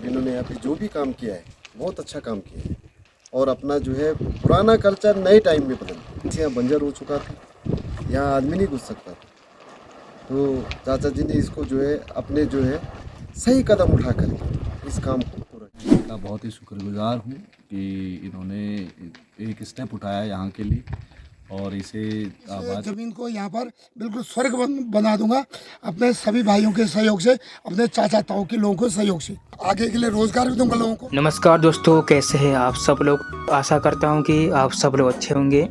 और इन्होंने यहाँ पे जो भी काम किया है बहुत अच्छा काम किया है और अपना जो है पुराना कल्चर नए टाइम में बदल यहाँ बंजर हो चुका था, यहाँ आदमी नहीं घुस सकता था। तो चाचा जी ने इसको जो है अपने जो है सही कदम उठा कर इस काम को पूरा किया। का बहुत ही शुक्रगुजार हूँ कि इन्होंने एक स्टेप उठाया यहाँ के लिए और इसे आबाद जमीन को यहाँ पर बिल्कुल स्वर्ग बना दूंगा अपने सभी भाइयों के सहयोग से, अपने चाचा ताऊ के लोगों के सहयोग से। आगे के लिए रोजगार भी दूंगा लोगों को। नमस्कार दोस्तों, कैसे हैं आप सब लोग। आशा करता हूं कि आप सब लोग अच्छे होंगे।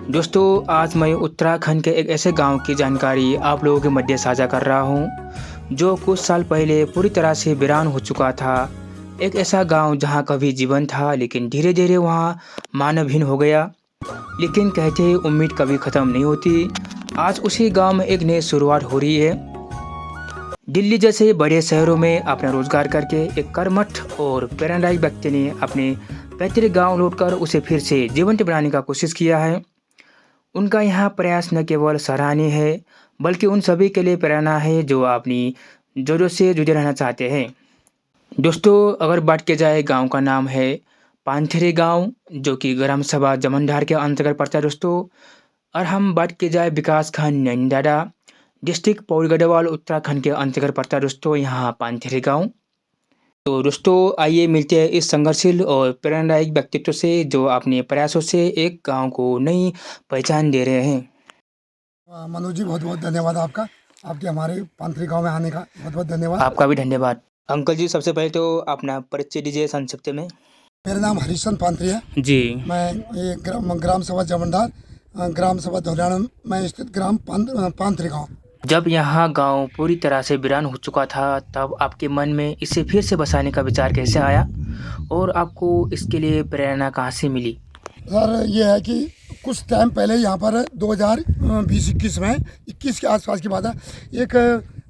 दोस्तों, आज मैं उत्तराखंड के एक ऐसे गांव की जानकारी आप लोगों के मध्य साझा कर रहा हूं जो कुछ साल पहले पूरी तरह से वीरान हो चुका था। एक ऐसा गांव जहां कभी जीवन था लेकिन धीरे धीरे वहां मानवहीन हो गया। लेकिन कहते हैं उम्मीद कभी ख़त्म नहीं होती। आज उसी गांव में एक नई शुरुआत हो रही है। दिल्ली जैसे बड़े शहरों में अपना रोजगार करके एक कर्मठ और प्रेरणादायक व्यक्ति ने अपने पैतृक गांव लौटकर उसे फिर से जीवंत बनाने का कोशिश किया है। उनका यहाँ प्रयास न केवल सराहनीय है बल्कि उन सभी के लिए प्रेरणा है जो अपनी जड़ों से जुड़े रहना चाहते हैं। दोस्तों, अगर बात की जाए, गांव का नाम है पांथेरे गांव, जो कि ग्राम सभा जमंडार के अंतर्गत पड़ता है दोस्तों। और हम बात की जाए विकास खंड नैनीडाडा, डिस्ट्रिक्ट पौड़ी गढ़वाल, उत्तराखंड के अंतर्गत पड़ता है दोस्तों यहाँ पांथेरे गांव। तो दोस्तों, आइए मिलते हैं इस संघर्षशील और प्रेरणादायक व्यक्तित्व से जो अपने प्रयासों से एक गांव को नई पहचान दे रहे हैं। मनोज जी, बहुत बहुत धन्यवाद आपका, आपके हमारे पांथेरे गाँव में आने का बहुत बहुत धन्यवाद। आपका भी धन्यवाद। अंकल जी, सबसे पहले तो अपना परिचय दीजिए संक्षिप्त में। मेरा नाम हरिश्चंद्र पांथेरे है जी। मैं ये ग्राम सभा जमंडार, ग्राम सभा धौलियाना में स्थित ग्राम पांथेरे गाँव। जब यहाँ गांव पूरी तरह से वीरान हो चुका था तब आपके मन में इसे फिर से बसाने का विचार कैसे आया और आपको इसके लिए प्रेरणा कहाँ से मिली? सर, ये है कि कुछ टाइम पहले यहाँ पर 2020-21 में 21 के आसपास की बात है, एक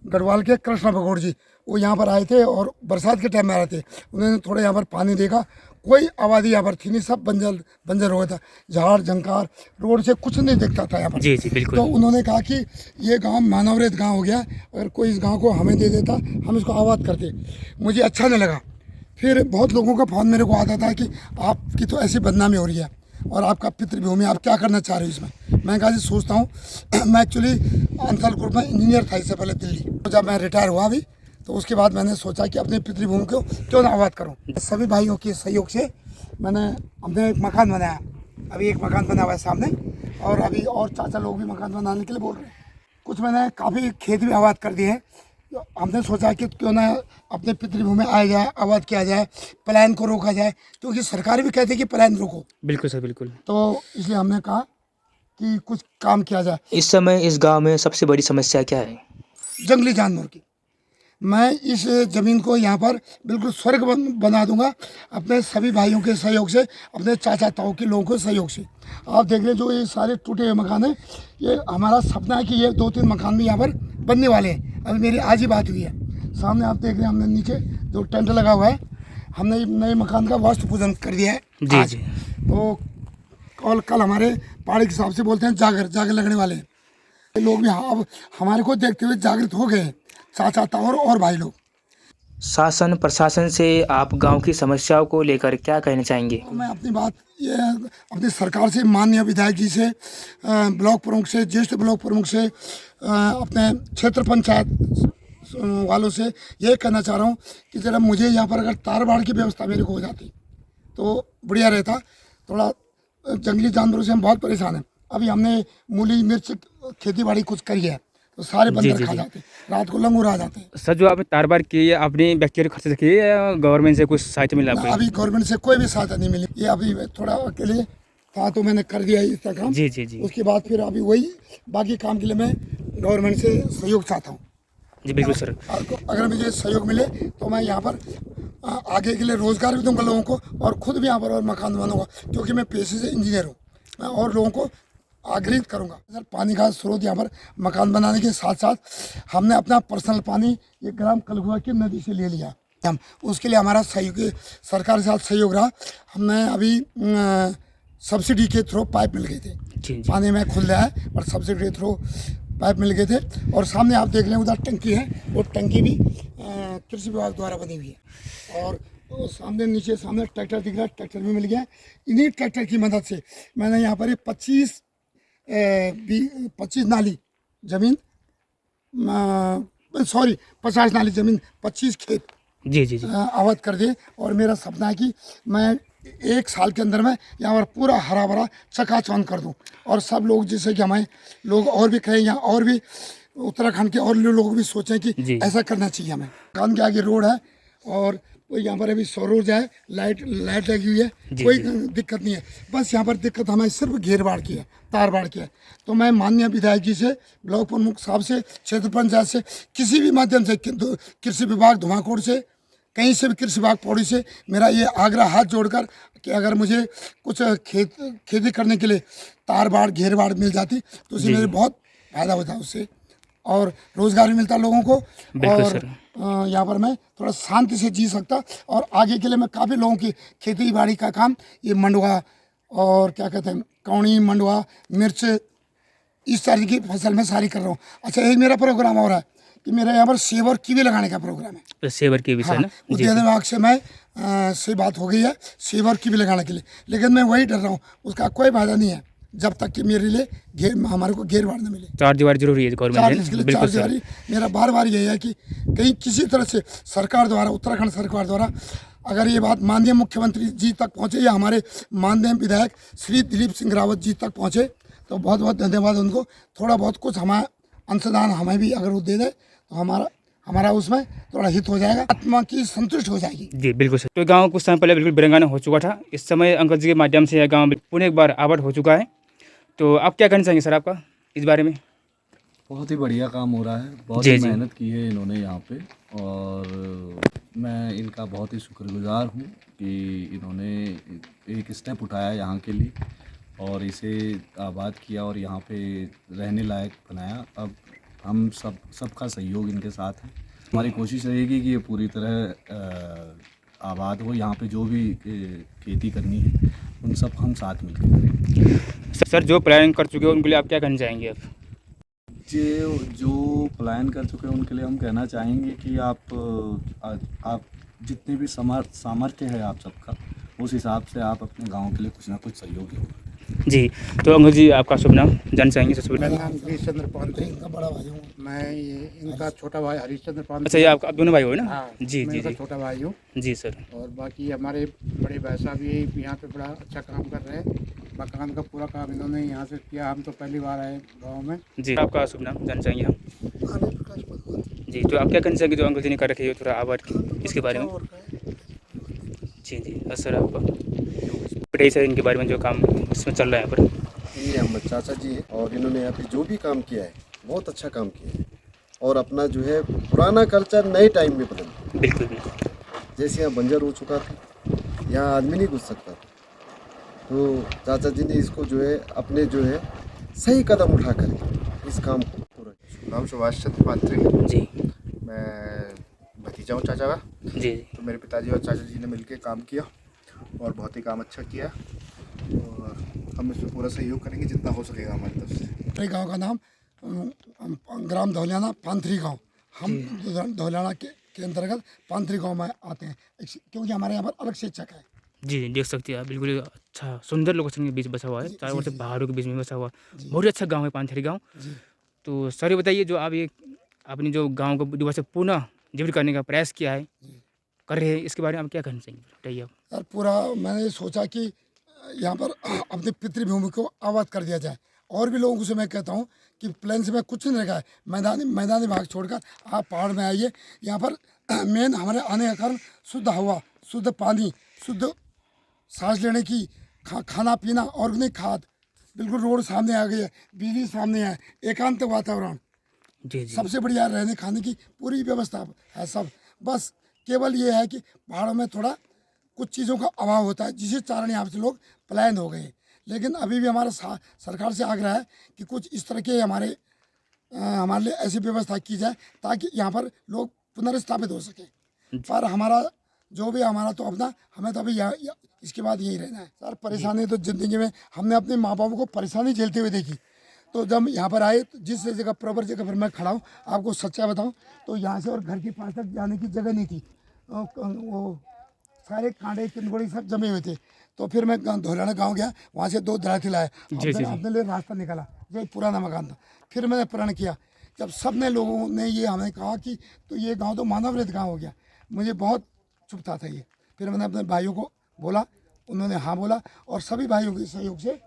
गढ़वाल के कृष्णा भगोड़ जी वो यहाँ पर आए थे और बरसात के टाइम में आए थे। उन्होंने थोड़ा यहाँ पर पानी देखा, कोई आबादी यहाँ पर थी नहीं, सब बंजर हो गया था, झाड़ झंकार, रोड से कुछ नहीं दिखता था यहाँ पर। जी जी बिल्कुल। तो उन्होंने कहा कि ये गांव मानवरहित गांव हो गया, अगर कोई इस गांव को हमें दे देता हम इसको आबाद करते। मुझे अच्छा नहीं लगा। फिर बहुत लोगों का फ़ोन मेरे को आता था कि आपकी तो ऐसी बदनामी हो रही है और आपका पितृभूमि, आप क्या करना चाह रहे हो इसमें। मैं कहा जी सोचता हूँ मैं एक्चुअली अंसल ग्रुप में इंजीनियर था इससे पहले दिल्ली। तो जब मैं रिटायर हुआ अभी तो उसके बाद मैंने सोचा कि अपने पितृभूमि को क्यों ना आबाद करूं। सभी भाइयों के सहयोग से हमने एक मकान बनाया। अभी एक मकान बना हुआ है सामने और अभी और चाचा लोग भी मकान बनाने के लिए बोल रहे हैं। कुछ मैंने काफ़ी खेत भी आबाद कर दिए हैं। तो हमने सोचा कि क्यों ना अपने पितृभूमि में आया जाए, आबाद किया जाए, पलायन को रोका जाए, क्योंकि सरकार भी कहती है कि पलायन रोको। बिल्कुल सर, बिल्कुल। तो इसलिए हमने कहा कि कुछ काम किया जाए। इस समय इस गांव में सबसे बड़ी समस्या क्या है? जंगली जानवर की। मैं इस ज़मीन को यहाँ पर बिल्कुल स्वर्ग बना दूंगा अपने सभी भाइयों के सहयोग से, अपने चाचा ताऊ के लोगों के सहयोग से। आप देख रहे जो ये सारे टूटे हुए मकान हैं, ये हमारा सपना है कि ये 2-3 मकान भी यहाँ पर बनने वाले हैं। अभी मेरी आज ही बात हुई है। सामने आप देख रहे हैं हमने नीचे जो टेंट लगा हुआ है, हमने नए मकान का वास्तु पूजन कर दिया है जी जी। तो कल हमारे पहाड़ी के हिसाब से बोलते हैं जागर लगने वाले हैं। लोग भी अब हमारे को देखते हुए जागृत हो गए, चाचा ताऊ और भाई लोग। शासन प्रशासन से आप गांव की समस्याओं को लेकर क्या कहना चाहेंगे? मैं अपनी बात ये अपनी सरकार से, माननीय विधायक जी से, ब्लॉक प्रमुख से, ज्येष्ठ ब्लॉक प्रमुख से, अपने क्षेत्र पंचायत वालों से ये कहना चाह रहा हूँ कि जरा मुझे यहाँ पर अगर तार बाड़ की व्यवस्था मेरे को हो जाती तो बढ़िया रहता। थोड़ा जंगली जानवरों से हम बहुत परेशान हैं। अभी हमने मूली मिर्च खेती बाड़ी कुछ करी है तो सारे बंदर खा जाते, रात को लंगूर आ जाते हैं। सर, जो आपने तारबार की है अपने व्यक्तिगत खर्च से की है या गवर्नमेंट से कुछ सहायता मिला आपको? अभी गवर्नमेंट से कोई भी सहायता नहीं मिली। ये अभी थोड़ा अकेले था तो मैंने कर दिया इसका काम। जी जी जी। उसके बाद फिर अभी वही बाकी काम के लिए मैं गवर्नमेंट से सहयोग चाहता हूँ। जी बिल्कुल सर। अगर मुझे सहयोग मिले तो मैं यहाँ पर आगे के लिए रोजगार भी दूंगा लोगों को और खुद भी यहाँ पर और मकान बनाऊंगा, क्योंकि मैं पेशे से इंजीनियर हूँ। मैं और लोगों को आग्रहित करूंगा। सर, पानी का स्रोत यहाँ पर मकान बनाने के साथ साथ हमने अपना पर्सनल पानी ये ग्राम कलगुआ की नदी से ले लिया। हम उसके लिए हमारा सहयोग, सरकार के साथ सहयोग रहा। हमने अभी सब्सिडी के थ्रू पाइप मिल गए थे। पानी में खुल रहा है और सब्सिडी के थ्रू पाइप मिल गए थे। और सामने आप देख रहे हैं उधर टंकी है, वो टंकी भी कृषि विभाग द्वारा बनी हुई है। और वो सामने नीचे सामने ट्रैक्टर दिख रहा है, ट्रैक्टर भी मिल गया। इन्हीं ट्रैक्टर की मदद से मैंने यहाँ पर ये 25 नाली ज़मीन, सॉरी 50 नाली ज़मीन, 25 खेत जी जी जी। आबाद कर दिए। और मेरा सपना है कि मैं 1 साल के अंदर में यहाँ पर पूरा हरा भरा चकाचौंध कर दूँ। और सब लोग जैसे कि हमारे लोग और भी कहें, यहाँ और भी उत्तराखंड के और लोग भी सोचें कि जी। ऐसा करना चाहिए हमें। कान के आगे रोड है और वो यहाँ पर अभी सौर ऊर्जा है, लाइट लगी हुई है, कोई दिक्कत नहीं है। बस यहाँ पर दिक्कत हमें सिर्फ घेर बाढ़ की है, तार बाढ़ की है। तो मैं माननीय विधायक जी से, ब्लॉक प्रमुख साहब से, क्षेत्र पंचायत से, किसी भी माध्यम से, कृषि विभाग धुमाकोट से, कहीं से भी, कृषि विभाग पौड़ी से मेरा ये आग्रह हाथ जोड़कर कि अगर मुझे कुछ खेती करने के लिए तार बाढ़ घेर बाढ़ मिल जाती तो उससे मेरे बहुत फायदा होता उससे, और रोजगार भी मिलता लोगों को। और यहाँ पर मैं थोड़ा शांति से जी सकता। और आगे के लिए मैं काफ़ी लोगों की खेती बाड़ी का काम, ये मंडुआ और क्या कहते हैं, कौड़ी, मंडुआ, मिर्च, इस तरह की फसल मैं सारी कर रहा हूँ। अच्छा, एक मेरा प्रोग्राम हो रहा है कि मेरा यहाँ पर सेब और कीवी लगाने का प्रोग्राम है। तो सेवर के विषय हाँ, ना। उद्यान विभाग से मैं से बात हो गई है सेब और कीवी लगाने के लिए, लेकिन मैं वही डर रहा हूँ, उसका कोई फायदा नहीं है जब तक कि मेरे लिए हमारे को घेर बाढ़ न मिले। चार दीवार जरूरी है गवर्नमेंट इसके से। लिए बिल्कुल 4 सर। दीवारी मेरा बार बार यही है कि कहीं किसी तरह से सरकार द्वारा, उत्तराखंड सरकार द्वारा, अगर ये बात माननीय मुख्यमंत्री जी तक पहुँचे या हमारे माननीय विधायक श्री दिलीप सिंह रावत जी तक पहुँचे तो बहुत बहुत धन्यवाद उनको। थोड़ा बहुत कुछ हमारा अंशदान हमें भी अगर वो दे दे तो हमारा उसमें थोड़ा हित हो जाएगा, आत्मा की संतुष्ट हो जाएगी। जी बिल्कुल सर। तो गांव कुछ समय पहले बिल्कुल वीरांगना हो चुका था। इस समय अंकल जी के माध्यम से यह गांव पुनः एक बार आबाद हो चुका है। तो आप क्या कहना चाहेंगे सर आपका इस बारे में? बहुत ही बढ़िया काम हो रहा है, बहुत जी, ही जी। मेहनत की है इन्होंने यहाँ पे, और मैं इनका बहुत ही शुक्रगुजार हूँ कि इन्होंने एक स्टेप उठाया यहाँ के लिए और इसे आबाद किया और यहाँ पे रहने लायक बनाया। अब हम सबका सहयोग इनके साथ है। हमारी कोशिश रहेगी कि ये पूरी तरह आबाद हो। यहाँ पे जो भी खेती करनी है उन सब हम साथ मिलकर करेंगे। सर जो प्लानिंग कर चुके हैं उनके लिए आप क्या कहना चाहेंगे आप? जो प्लान कर चुके हैं उनके लिए हम कहना चाहेंगे कि आप जितने भी सामर्थ्य है आप सबका, उस हिसाब से आप अपने गांव के लिए कुछ ना कुछ सहयोग करो। जी। तो अंकल जी आपका शुभ नाम जानना चाहेंगे सबसे मेरा पहले? नाम हरीशचंद्र पांथी। इनका बड़ा भाई हूँ मैं ये इनका छोटा भाई हरीशचंद्र पांथी। अच्छा, ये आप दोनों भाई हो ना? हाँ, जी मैं जी इनका जी छोटा भाई हूँ। जी सर। और बाकी हमारे बड़े भाई साहब भी यहाँ पे बड़ा अच्छा काम कर रहे हैं। मकान का पूरा काम इन्होंने यहाँ से किया। हम तो पहली बार आए गाँव में। जी, आपका शुभ नाम जानना चाहेंगे हम? आनंद प्रकाश भगवत। जी। तो आप क्या कहना चाहेंगे जो अंकल जी ने कर रखी है थोड़ा आबाद इसके बारे में? जी जी। सर आपका बताइए सर इनके बारे में, जो काम इसमें चल रहा है यहाँ पर। ये अहमद चाचा जी हैं और इन्होंने यहाँ पे जो भी काम किया है बहुत अच्छा काम किया है। और अपना जो है पुराना कल्चर नए टाइम में बदल दिया। बिल्कुल बिल्कुल। जैसे यहाँ बंजर हो चुका था, यहाँ आदमी नहीं घुस सकता था, तो चाचा जी ने इसको जो है अपने जो है सही कदम उठा कर इस काम को पूरा किया। नाम सुभाष चंद्र पात्रे। जी मैं भतीजा हूँ चाचा का। जी तो मेरे पिताजी और चाचा जी ने मिलकर काम किया और बहुत ही काम अच्छा किया और हम इसमें पूरा सहयोग करेंगे जितना हो सकेगा हमारी तरफ से। मेरे गांव का नाम ग्राम धौलियाना पांथरी गांव। हम धौलियाना के अंतर्गत पांथरी गांव में आते हैं, क्योंकि हमारे यहाँ पर अलग शिक्षक है। जी, देख सकते हैं आप, बिल्कुल अच्छा सुंदर लोकेशन के बीच बसा हुआ है, चारों ओर से पहाड़ों के बीच में बसा हुआ बहुत ही अच्छा गांव है पांथरी गांव। तो सर ये बताइए, जो आप ये अपने जो गांव को दोबारा से पुनः जीवित करने का प्रयास किया है, कर रहे हैं, इसके बारे में आप क्या कहना चाहेंगे? बताइए आप। सर पूरा मैंने सोचा कि यहाँ पर अपनी पितृभूमि को आबाद कर दिया जाए। और भी लोगों से मैं कहता हूँ कि प्लेन से मैं कुछ नहीं रखा है, मैदानी भाग छोड़कर आप पहाड़ में आइए। यहाँ पर मेन हमारे आने का कारण शुद्ध हवा, शुद्ध पानी, शुद्ध सांस लेने की, खाना पीना, ऑर्गेनिक खाद, बिल्कुल रोड सामने आ गई है, बिजली सामने है, एकांत वातावरण, जी जी। सबसे बढ़िया रहने खाने की पूरी व्यवस्था है सब। बस केवल ये है कि पहाड़ों में थोड़ा कुछ चीज़ों का अभाव होता है, जिसके कारण यहाँ से लोग पलायन हो गए। लेकिन अभी भी हमारा सरकार से आग्रह है कि कुछ इस तरह के हमारे लिए ऐसी व्यवस्था की जाए ताकि यहाँ पर लोग पुनर्स्थापित हो सके। पर हमारा जो भी हमारा तो अपना, हमें तो अभी इसके बाद यही रहना है। सर परेशानी तो ज़िंदगी में हमने अपने माँ बाप को परेशानी झेलते हुए देखी, तो जब यहाँ पर आए तो जिस जगह प्रॉपर जगह पर मैं खड़ा हूँ, आपको सच्चा बताऊँ तो यहाँ से और घर के पास तक जाने की जगह नहीं थी। वो सारे कांडे किंदकोड़ी सब जमे हुए थे। तो फिर मैं धोलाना गाँव गया, वहाँ से 2 दराती लाया, अपने लिए रास्ता निकाला। जो एक पुराना मकान था, फिर मैंने प्रण किया। जब सब ने लोगों ने ये हमें कहा कि तो ये गांव तो मानव रहित गाँव हो गया, मुझे बहुत चुभता था ये। फिर मैंने अपने भाइयों को बोला, उन्होंने हाँ बोला और सभी भाइयों के सहयोग से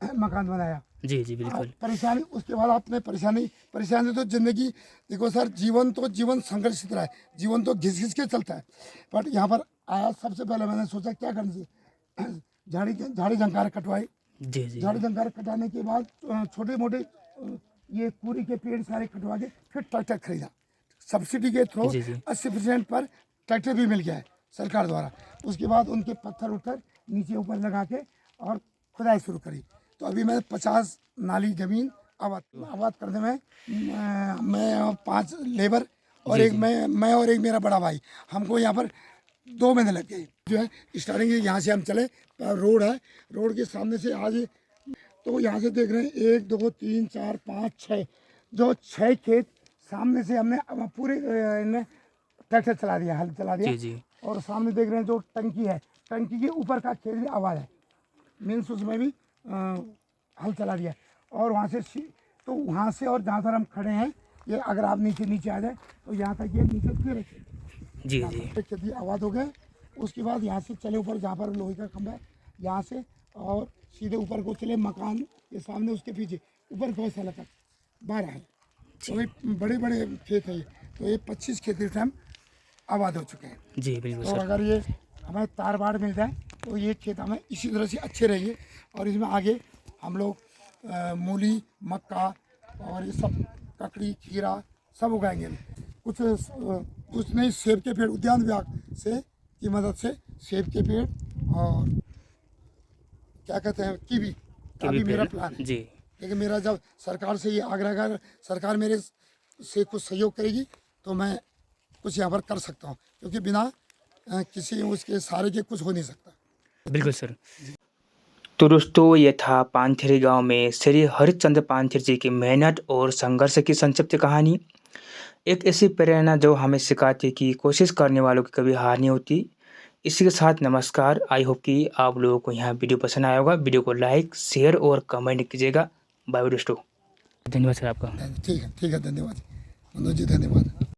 मकान बनाया। जी जी बिल्कुल। परेशानी उसके बाद आपने परेशानी तो जिंदगी, देखो सर, जीवन संघर्षित रहा है, जीवन तो घिस घिस के चलता है। बट यहाँ पर आया, सबसे पहले मैंने सोचा क्या करना चाहिए, झाड़ी झंकार कटवाई। जी जी झाड़ी झंकार कटाने के बाद छोटे मोटे ये पूरी के पेड़ सारे कटवा के फिर ट्रैक्टर खरीदा। सब्सिडी के थ्रू जी, जी। 80% पर ट्रैक्टर भी मिल गया है सरकार द्वारा। उसके बाद उनके पत्थर उत्थर नीचे ऊपर लगा के और खुदाई शुरू करी। तो अभी मैं 50 नाली जमीन आबाद करने में मैं 5 लेबर और एक मैं और एक मेरा बड़ा भाई, हमको यहाँ पर 2 महीने लग गए। जो है स्टार्टिंग यहाँ से हम चले, रोड है, रोड के सामने से आगे तो यहाँ से देख रहे हैं 1 2 3 4 5 6, जो 6 खेत सामने से हमने पूरे इनमें ट्रैक्टर चला दिया, हल चला दिया। जी जी और सामने देख रहे हैं जो टंकी है, टंकी के ऊपर का खेत भी आबाद है, मीन्स उसमें भी हल चला दिया। और वहाँ से तो वहाँ से और जहाँ पर हम खड़े हैं, ये अगर आप नीचे आ जाए तो यहाँ तक ये नीचे फिर जी जी खेती आबाद हो गए। उसके बाद यहाँ से चले ऊपर, जहाँ पर लोहे का खंभा है, यहाँ से और सीधे ऊपर को चले, मकान के सामने उसके पीछे ऊपर गौशाला तक 12 है। तो ये बड़े बड़े खेत है। तो ये 25 खेत इस टाइम आबाद हो चुके हैं। जी बिल्कुल तो सर। अगर ये हमें तार बाड़ मिल जाए तो ये खेत हमें इसी तरह से अच्छे रहेंगे। और इसमें आगे हम लोग मूली, मक्का और ये सब ककड़ी, खीरा सब उगाएंगे। कुछ नहीं, सेब के पेड़, उद्यान विभाग से की मदद से सेब के पेड़ और क्या कहते हैं कीवी का भी मेरा प्लान है। जी लेकिन मेरा जब सरकार से ये आग्रह कर, सरकार मेरे से कुछ सहयोग करेगी तो मैं कुछ यहाँ पर कर सकता हूँ, क्योंकि बिना किसी उसके सहारे के कुछ हो नहीं सकता। बिल्कुल सर। तो दोस्तों, ये था पानथेरी गांव में श्री हरिश्चंद्र पानथेरी जी की मेहनत और संघर्ष की संक्षिप्त कहानी। एक ऐसी प्रेरणा जो हमें सिखाती कि कोशिश करने वालों की कभी हार नहीं होती। इसी के साथ नमस्कार। आई होप कि आप लोगों को यहाँ वीडियो पसंद आया होगा। वीडियो को लाइक, शेयर और कमेंट कीजिएगा। बाय दोस्तों। धन्यवाद सर आपका। ठीक है, धन्यवाद मनोज जी, धन्यवाद।